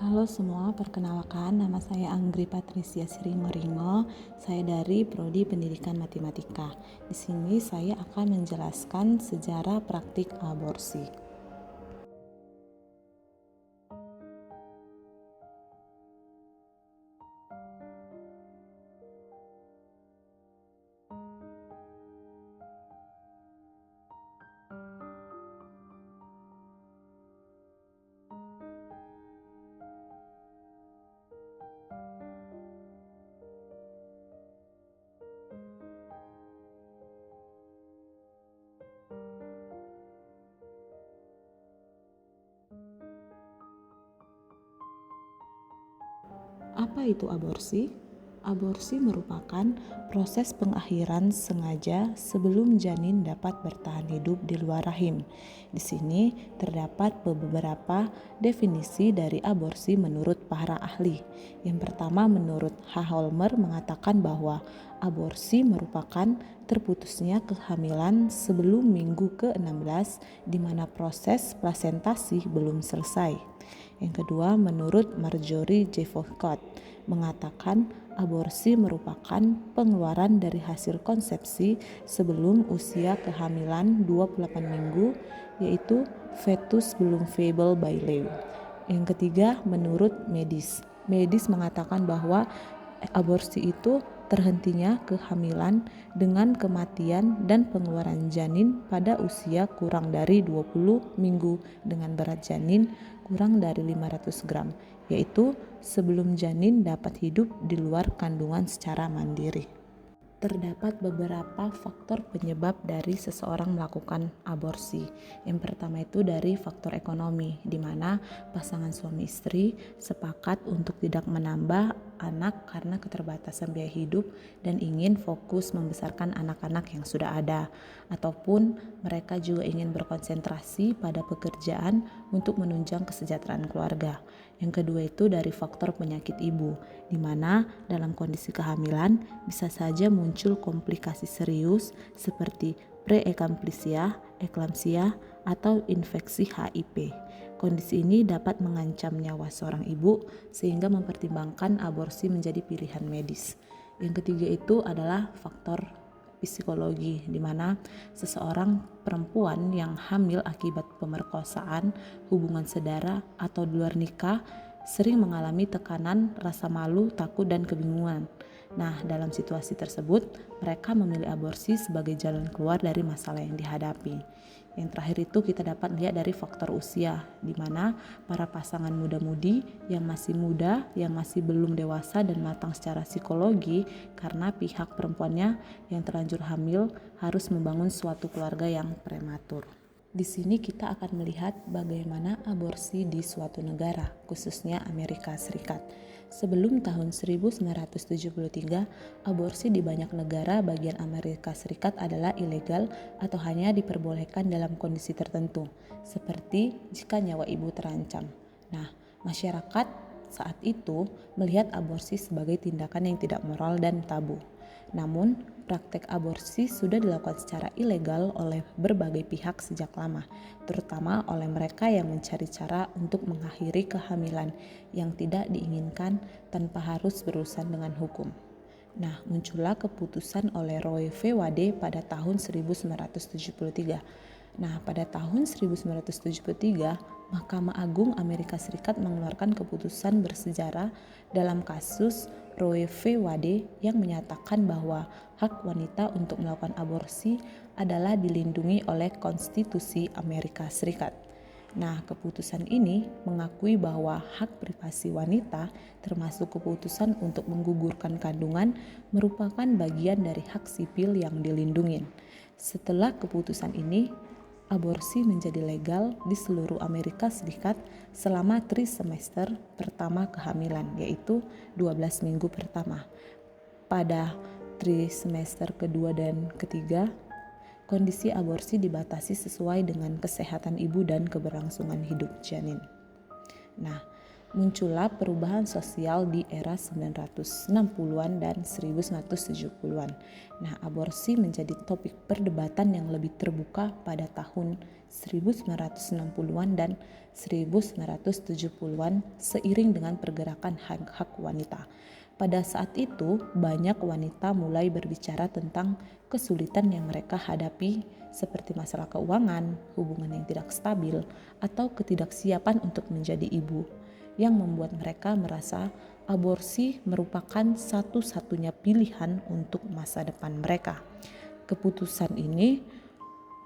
Halo semua, perkenalkan nama saya Anggri Patricia Siringoringo. Saya dari Prodi Pendidikan Matematika. Di sini saya akan menjelaskan sejarah praktik aborsi. Apa itu aborsi? Aborsi merupakan proses pengakhiran sengaja sebelum janin dapat bertahan hidup di luar rahim. Di sini terdapat beberapa definisi dari aborsi menurut para ahli. Yang pertama, menurut H. Holmer mengatakan bahwa aborsi merupakan terputusnya kehamilan sebelum minggu ke-16 di mana proses plasentasi belum selesai. Yang kedua, menurut Marjorie Jeffcoat mengatakan aborsi merupakan pengeluaran dari hasil konsepsi sebelum usia kehamilan 28 minggu, yaitu fetus belum viable by law. Yang ketiga, menurut medis mengatakan bahwa aborsi itu terhentinya kehamilan dengan kematian dan pengeluaran janin pada usia kurang dari 20 minggu dengan berat janin kurang dari 500 gram, yaitu sebelum janin dapat hidup di luar kandungan secara mandiri. Terdapat beberapa faktor penyebab dari seseorang melakukan aborsi. Yang pertama itu dari faktor ekonomi, di mana pasangan suami istri sepakat untuk tidak menambah anak karena keterbatasan biaya hidup dan ingin fokus membesarkan anak-anak yang sudah ada, ataupun mereka juga ingin berkonsentrasi pada pekerjaan untuk menunjang kesejahteraan keluarga. Yang kedua itu dari faktor penyakit ibu, di mana dalam kondisi kehamilan bisa saja muncul komplikasi serius seperti preeklampsia, eklamsia, atau infeksi HIV. Kondisi ini dapat mengancam nyawa seorang ibu sehingga mempertimbangkan aborsi menjadi pilihan medis. Yang ketiga itu adalah faktor psikologi, di mana seseorang perempuan yang hamil akibat pemerkosaan, hubungan sedara, atau di luar nikah sering mengalami tekanan, rasa malu, takut, dan kebingungan. Nah, dalam situasi tersebut, mereka memilih aborsi sebagai jalan keluar dari masalah yang dihadapi. Yang terakhir itu kita dapat lihat dari faktor usia, di mana para pasangan muda-mudi yang masih muda, yang masih belum dewasa dan matang secara psikologi, karena pihak perempuannya yang terlanjur hamil harus membangun suatu keluarga yang prematur. Di sini kita akan melihat bagaimana aborsi di suatu negara, khususnya Amerika Serikat. Sebelum tahun 1973, aborsi di banyak negara bagian Amerika Serikat adalah ilegal atau hanya diperbolehkan dalam kondisi tertentu, seperti jika nyawa ibu terancam. Nah, masyarakat saat itu melihat aborsi sebagai tindakan yang tidak moral dan tabu. Namun, praktek aborsi sudah dilakukan secara ilegal oleh berbagai pihak sejak lama, terutama oleh mereka yang mencari cara untuk mengakhiri kehamilan yang tidak diinginkan tanpa harus berurusan dengan hukum. Nah, muncullah keputusan oleh Roe v. Wade pada tahun 1973. Nah, pada tahun 1973, Mahkamah Agung Amerika Serikat mengeluarkan keputusan bersejarah dalam kasus Roe v. Wade yang menyatakan bahwa hak wanita untuk melakukan aborsi adalah dilindungi oleh Konstitusi Amerika Serikat. Nah, keputusan ini mengakui bahwa hak privasi wanita, termasuk keputusan untuk menggugurkan kandungan, merupakan bagian dari hak sipil yang dilindungi. Setelah keputusan ini, aborsi menjadi legal di seluruh Amerika Serikat selama trimester pertama kehamilan, yaitu 12 minggu pertama. Pada trimester kedua dan ketiga, kondisi aborsi dibatasi sesuai dengan kesehatan ibu dan keberlangsungan hidup janin. Nah, Muncullah perubahan sosial di era 1960-an dan 1970-an. Nah, aborsi menjadi topik perdebatan yang lebih terbuka pada tahun 1960-an dan 1970-an seiring dengan pergerakan hak-hak wanita. Pada saat itu, banyak wanita mulai berbicara tentang kesulitan yang mereka hadapi seperti masalah keuangan, hubungan yang tidak stabil, atau ketidaksiapan untuk menjadi ibu, yang membuat mereka merasa aborsi merupakan satu-satunya pilihan untuk masa depan mereka. Keputusan ini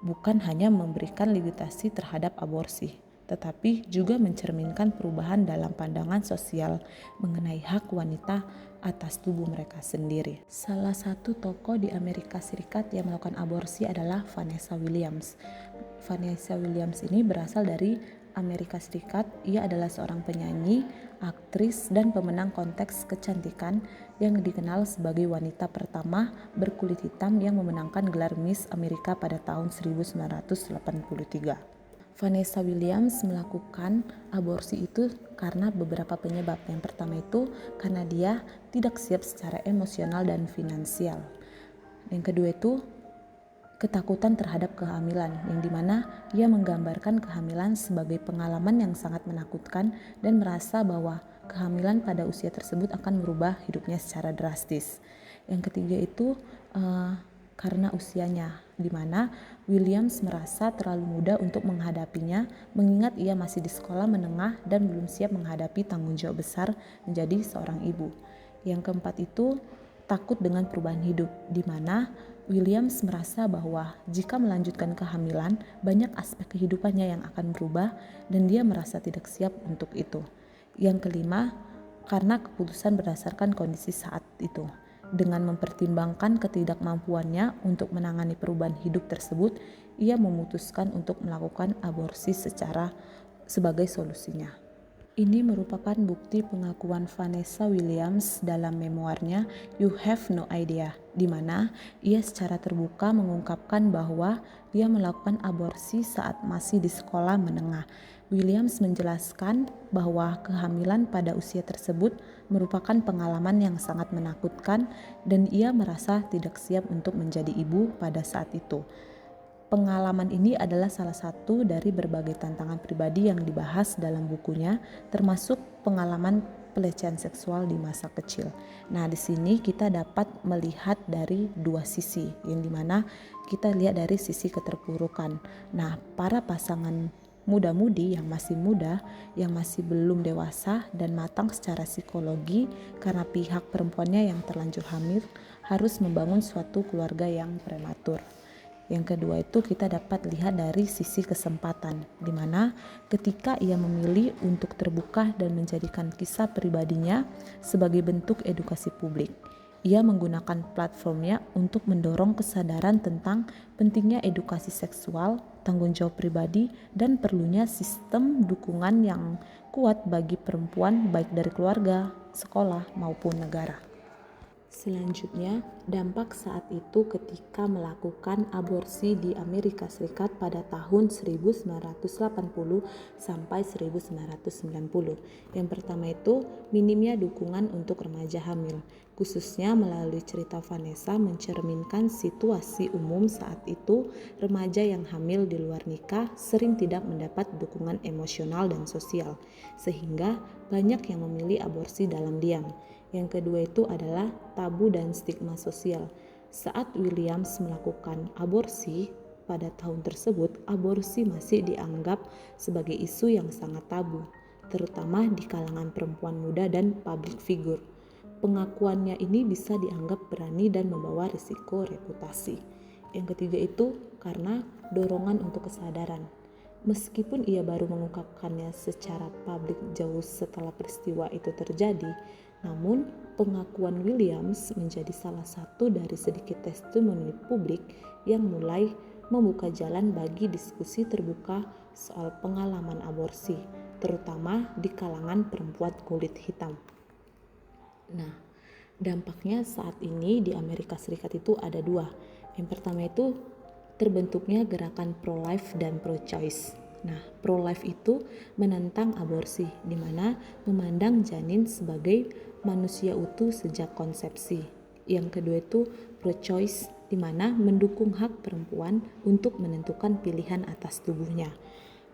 bukan hanya memberikan legitimasi terhadap aborsi, tetapi juga mencerminkan perubahan dalam pandangan sosial mengenai hak wanita atas tubuh mereka sendiri. Salah satu tokoh di Amerika Serikat yang melakukan aborsi adalah Vanessa Williams. Vanessa Williams ini berasal dari Amerika Serikat. Ia adalah seorang penyanyi, aktris, dan pemenang kontes kecantikan yang dikenal sebagai wanita pertama berkulit hitam yang memenangkan gelar Miss Amerika pada tahun 1983. Vanessa Williams melakukan aborsi itu karena beberapa penyebab. Yang pertama itu karena dia tidak siap secara emosional dan finansial. Yang kedua itu ketakutan terhadap kehamilan, yang dimana ia menggambarkan kehamilan sebagai pengalaman yang sangat menakutkan dan merasa bahwa kehamilan pada usia tersebut akan merubah hidupnya secara drastis. Yang ketiga itu karena usianya, di mana Williams merasa terlalu muda untuk menghadapinya, mengingat ia masih di sekolah menengah dan belum siap menghadapi tanggung jawab besar menjadi seorang ibu. Yang keempat itu takut dengan perubahan hidup, di mana Williams merasa bahwa jika melanjutkan kehamilan, banyak aspek kehidupannya yang akan berubah dan dia merasa tidak siap untuk itu. Yang kelima, karena keputusan berdasarkan kondisi saat itu. Dengan mempertimbangkan ketidakmampuannya untuk menangani perubahan hidup tersebut, ia memutuskan untuk melakukan aborsi sebagai solusinya. Ini merupakan bukti pengakuan Vanessa Williams dalam memoarnya You Have No Idea, di mana ia secara terbuka mengungkapkan bahwa dia melakukan aborsi saat masih di sekolah menengah. Williams menjelaskan bahwa kehamilan pada usia tersebut merupakan pengalaman yang sangat menakutkan dan ia merasa tidak siap untuk menjadi ibu pada saat itu. Pengalaman ini adalah salah satu dari berbagai tantangan pribadi yang dibahas dalam bukunya, termasuk pengalaman pelecehan seksual di masa kecil. Nah, di sini kita dapat melihat dari dua sisi, yang dimana kita lihat dari sisi keterpurukan. Nah, para pasangan muda-mudi yang masih muda, yang masih belum dewasa dan matang secara psikologi karena pihak perempuannya yang terlanjur hamil harus membangun suatu keluarga yang prematur. Yang kedua itu kita dapat lihat dari sisi kesempatan, di mana ketika ia memilih untuk terbuka dan menjadikan kisah pribadinya sebagai bentuk edukasi publik. Ia menggunakan platformnya untuk mendorong kesadaran tentang pentingnya edukasi seksual, tanggung jawab pribadi, dan perlunya sistem dukungan yang kuat bagi perempuan baik dari keluarga, sekolah, maupun negara. Selanjutnya, dampak saat itu ketika melakukan aborsi di Amerika Serikat pada tahun 1980 sampai 1990. Yang pertama itu minimnya dukungan untuk remaja hamil, khususnya melalui cerita Vanessa mencerminkan situasi umum saat itu. Remaja yang hamil di luar nikah sering tidak mendapat dukungan emosional dan sosial, sehingga banyak yang memilih aborsi dalam diam. Yang kedua itu adalah tabu dan stigma sosial. Saat Williams melakukan aborsi pada tahun tersebut, aborsi masih dianggap sebagai isu yang sangat tabu, terutama di kalangan perempuan muda dan public figure. Pengakuannya ini bisa dianggap berani dan membawa risiko reputasi. Yang ketiga itu karena dorongan untuk kesadaran. Meskipun ia baru mengungkapkannya secara publik jauh setelah peristiwa itu terjadi, namun pengakuan Williams menjadi salah satu dari sedikit testimoni publik yang mulai membuka jalan bagi diskusi terbuka soal pengalaman aborsi, terutama di kalangan perempuan kulit hitam. Nah, dampaknya saat ini di Amerika Serikat itu ada dua. Yang pertama itu terbentuknya gerakan pro-life dan pro-choice. Nah, pro-life itu menentang aborsi, di mana memandang janin sebagai manusia utuh sejak konsepsi. Yang kedua itu pro-choice, di mana mendukung hak perempuan untuk menentukan pilihan atas tubuhnya.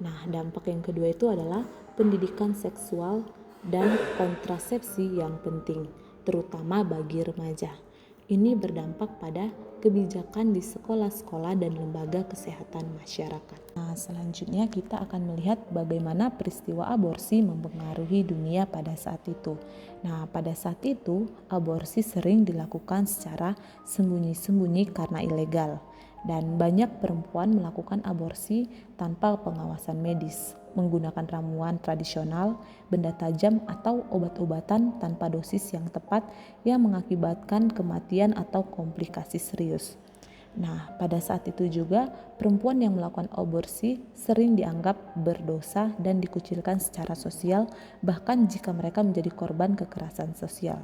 Nah, dampak yang kedua itu adalah pendidikan seksual dan kontrasepsi yang penting, terutama bagi remaja. Ini berdampak pada kebijakan di sekolah-sekolah dan lembaga kesehatan masyarakat. Nah, selanjutnya kita akan melihat bagaimana peristiwa aborsi mempengaruhi dunia pada saat itu. Nah, pada saat itu, aborsi sering dilakukan secara sembunyi-sembunyi karena ilegal. Dan banyak perempuan melakukan aborsi tanpa pengawasan medis, menggunakan ramuan tradisional, benda tajam atau obat-obatan tanpa dosis yang tepat yang mengakibatkan kematian atau komplikasi serius. Nah, pada saat itu juga perempuan yang melakukan aborsi sering dianggap berdosa dan dikucilkan secara sosial, bahkan jika mereka menjadi korban kekerasan sosial.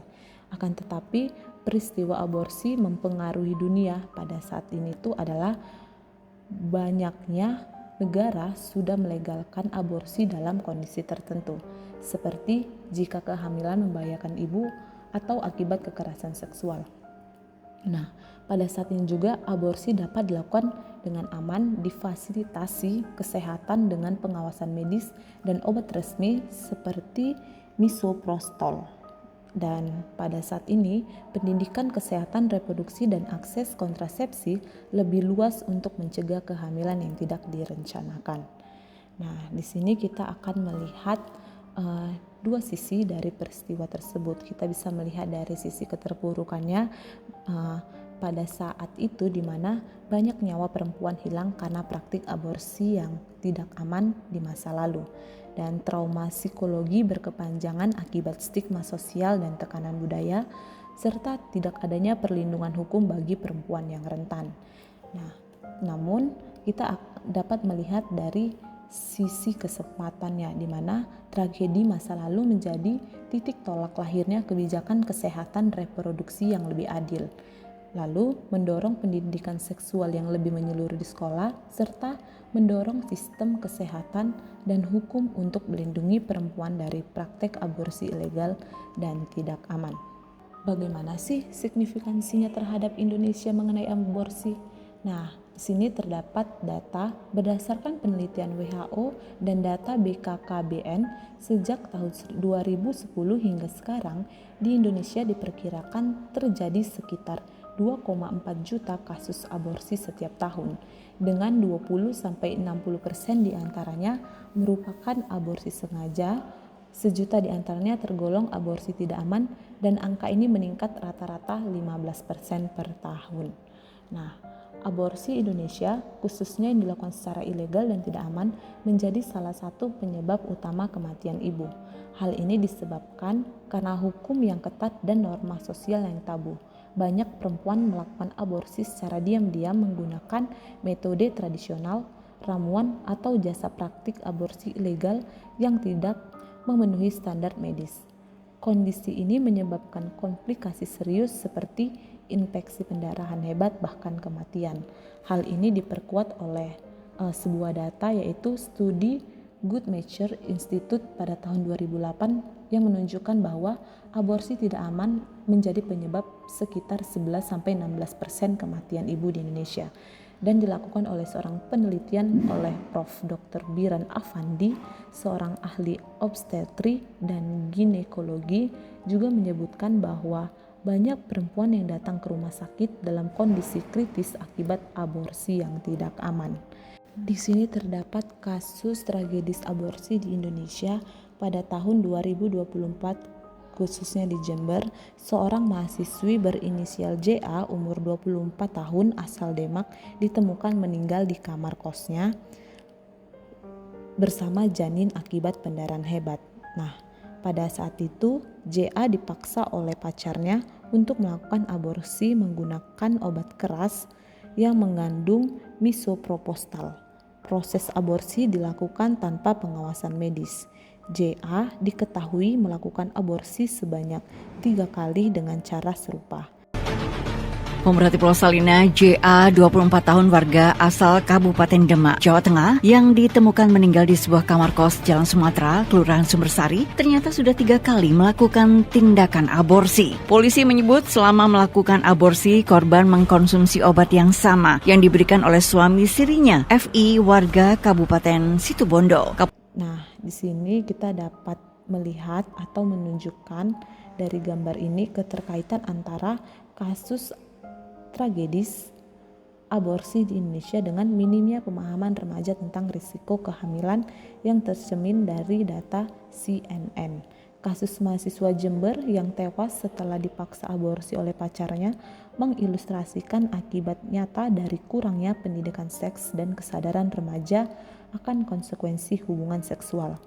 Akan tetapi, peristiwa aborsi mempengaruhi dunia pada saat ini itu adalah banyaknya negara sudah melegalkan aborsi dalam kondisi tertentu, seperti jika kehamilan membahayakan ibu atau akibat kekerasan seksual. Nah, pada saat ini juga aborsi dapat dilakukan dengan aman di fasilitasi kesehatan dengan pengawasan medis dan obat resmi seperti misoprostol. Dan pada saat ini, pendidikan kesehatan reproduksi dan akses kontrasepsi lebih luas untuk mencegah kehamilan yang tidak direncanakan. Nah, di sini kita akan melihat dua sisi dari peristiwa tersebut. Kita bisa melihat dari sisi keterpurukannya pada saat itu, di mana banyak nyawa perempuan hilang karena praktik aborsi yang tidak aman di masa lalu, dan trauma psikologi berkepanjangan akibat stigma sosial dan tekanan budaya, serta tidak adanya perlindungan hukum bagi perempuan yang rentan. Nah, namun kita dapat melihat dari sisi kesempatannya, di mana tragedi masa lalu menjadi titik tolak lahirnya kebijakan kesehatan reproduksi yang lebih adil, lalu mendorong pendidikan seksual yang lebih menyeluruh di sekolah, serta mendorong sistem kesehatan dan hukum untuk melindungi perempuan dari praktek aborsi ilegal dan tidak aman. Bagaimana sih signifikansinya terhadap Indonesia mengenai aborsi? Nah, di sini terdapat data berdasarkan penelitian WHO dan data BKKBN sejak tahun 2010 hingga sekarang di Indonesia diperkirakan terjadi sekitar 2,4 juta kasus aborsi setiap tahun, dengan 20-60% diantaranya merupakan aborsi sengaja, 1 juta diantaranya tergolong aborsi tidak aman, dan angka ini meningkat rata-rata 15% per tahun. Nah, aborsi Indonesia, khususnya yang dilakukan secara ilegal dan tidak aman, menjadi salah satu penyebab utama kematian ibu. Hal ini disebabkan karena hukum yang ketat dan norma sosial yang tabu. Banyak perempuan melakukan aborsi secara diam-diam menggunakan metode tradisional, ramuan, atau jasa praktik aborsi ilegal yang tidak memenuhi standar medis. Kondisi ini menyebabkan komplikasi serius seperti infeksi pendarahan hebat, bahkan kematian. Hal ini diperkuat oleh sebuah data, yaitu studi Guttmacher Institute pada tahun 2008 yang menunjukkan bahwa aborsi tidak aman menjadi penyebab sekitar 11-16% kematian ibu di Indonesia, dan dilakukan oleh seorang penelitian oleh Prof. Dr. Biran Afandi, seorang ahli obstetri dan ginekologi, juga menyebutkan bahwa banyak perempuan yang datang ke rumah sakit dalam kondisi kritis akibat aborsi yang tidak aman. Di sini terdapat kasus tragedis aborsi di Indonesia pada tahun 2024, khususnya di Jember. Seorang mahasiswi berinisial JA umur 24 tahun asal Demak ditemukan meninggal di kamar kosnya bersama janin akibat pendarahan hebat. Nah, pada saat itu JA dipaksa oleh pacarnya untuk melakukan aborsi menggunakan obat keras yang mengandung misoprostol. Proses aborsi dilakukan tanpa pengawasan medis. JA diketahui melakukan aborsi sebanyak 3 kali dengan cara serupa. Pemerhati Pulau Salina, JA 24 tahun warga asal Kabupaten Demak, Jawa Tengah yang ditemukan meninggal di sebuah kamar kos Jalan Sumatera, Kelurahan Sumbersari, ternyata sudah 3 kali melakukan tindakan aborsi. Polisi menyebut selama melakukan aborsi, korban mengkonsumsi obat yang sama yang diberikan oleh suami sirinya, FI warga Kabupaten Situbondo. Nah, di sini kita dapat melihat atau menunjukkan dari gambar ini keterkaitan antara kasus tragedis aborsi di Indonesia dengan minimnya pemahaman remaja tentang risiko kehamilan yang tercermin dari data CNN. Kasus mahasiswa Jember yang tewas setelah dipaksa aborsi oleh pacarnya mengilustrasikan akibat nyata dari kurangnya pendidikan seks dan kesadaran remaja akan konsekuensi hubungan seksual.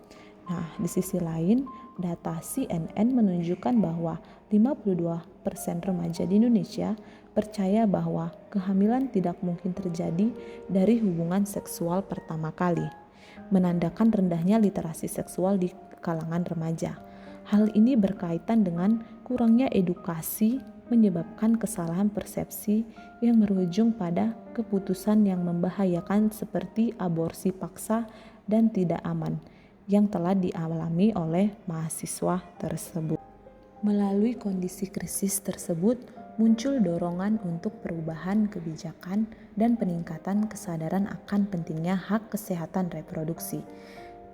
Nah, di sisi lain, data CNN menunjukkan bahwa 52% remaja di Indonesia percaya bahwa kehamilan tidak mungkin terjadi dari hubungan seksual pertama kali, menandakan rendahnya literasi seksual di kalangan remaja. Hal ini berkaitan dengan kurangnya edukasi menyebabkan kesalahan persepsi yang berujung pada keputusan yang membahayakan seperti aborsi paksa dan tidak aman yang telah dialami oleh mahasiswa tersebut. Melalui kondisi krisis tersebut, muncul dorongan untuk perubahan kebijakan dan peningkatan kesadaran akan pentingnya hak kesehatan reproduksi.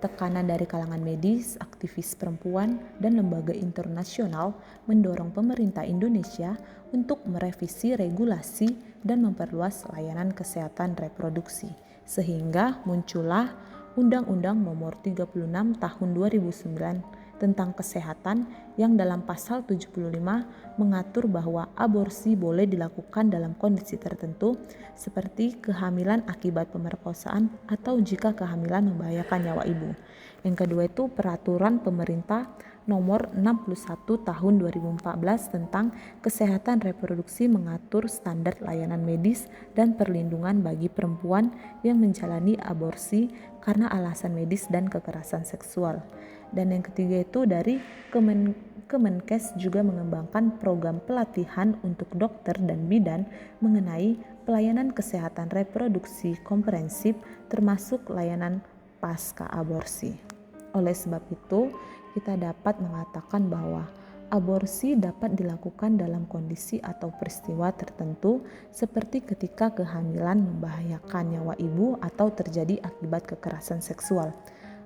Tekanan dari kalangan medis, aktivis perempuan, dan lembaga internasional mendorong pemerintah Indonesia untuk merevisi regulasi dan memperluas layanan kesehatan reproduksi, sehingga muncullah Undang-Undang Nomor 36 Tahun 2009 tentang kesehatan yang dalam pasal 75 mengatur bahwa aborsi boleh dilakukan dalam kondisi tertentu seperti kehamilan akibat pemerkosaan atau jika kehamilan membahayakan nyawa ibu. Yang kedua itu peraturan pemerintah Nomor 61 Tahun 2014 tentang kesehatan reproduksi mengatur standar layanan medis dan perlindungan bagi perempuan yang menjalani aborsi karena alasan medis dan kekerasan seksual. Dan yang ketiga itu dari Kemenkes juga mengembangkan program pelatihan untuk dokter dan bidan mengenai pelayanan kesehatan reproduksi komprehensif termasuk layanan pasca aborsi. Oleh sebab itu, kita dapat mengatakan bahwa aborsi dapat dilakukan dalam kondisi atau peristiwa tertentu seperti ketika kehamilan membahayakan nyawa ibu atau terjadi akibat kekerasan seksual.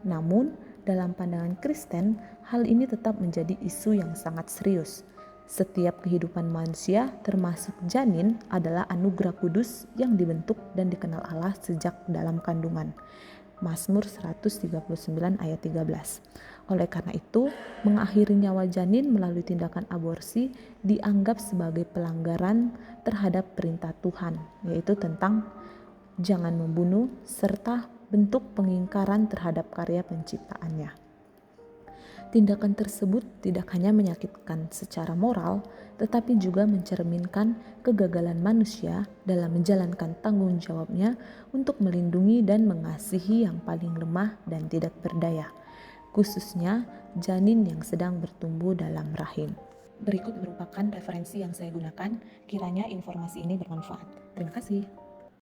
Namun, dalam pandangan Kristen, hal ini tetap menjadi isu yang sangat serius. Setiap kehidupan manusia, termasuk janin, adalah anugerah kudus yang dibentuk dan dikenal Allah sejak dalam kandungan. Mazmur 139 ayat 13. Oleh karena itu, mengakhiri nyawa janin melalui tindakan aborsi dianggap sebagai pelanggaran terhadap perintah Tuhan, yaitu tentang jangan membunuh serta bentuk pengingkaran terhadap karya penciptaannya. Tindakan tersebut tidak hanya menyakitkan secara moral, tetapi juga mencerminkan kegagalan manusia dalam menjalankan tanggung jawabnya untuk melindungi dan mengasihi yang paling lemah dan tidak berdaya, khususnya janin yang sedang bertumbuh dalam rahim. Berikut merupakan referensi yang saya gunakan, kiranya informasi ini bermanfaat. Terima kasih.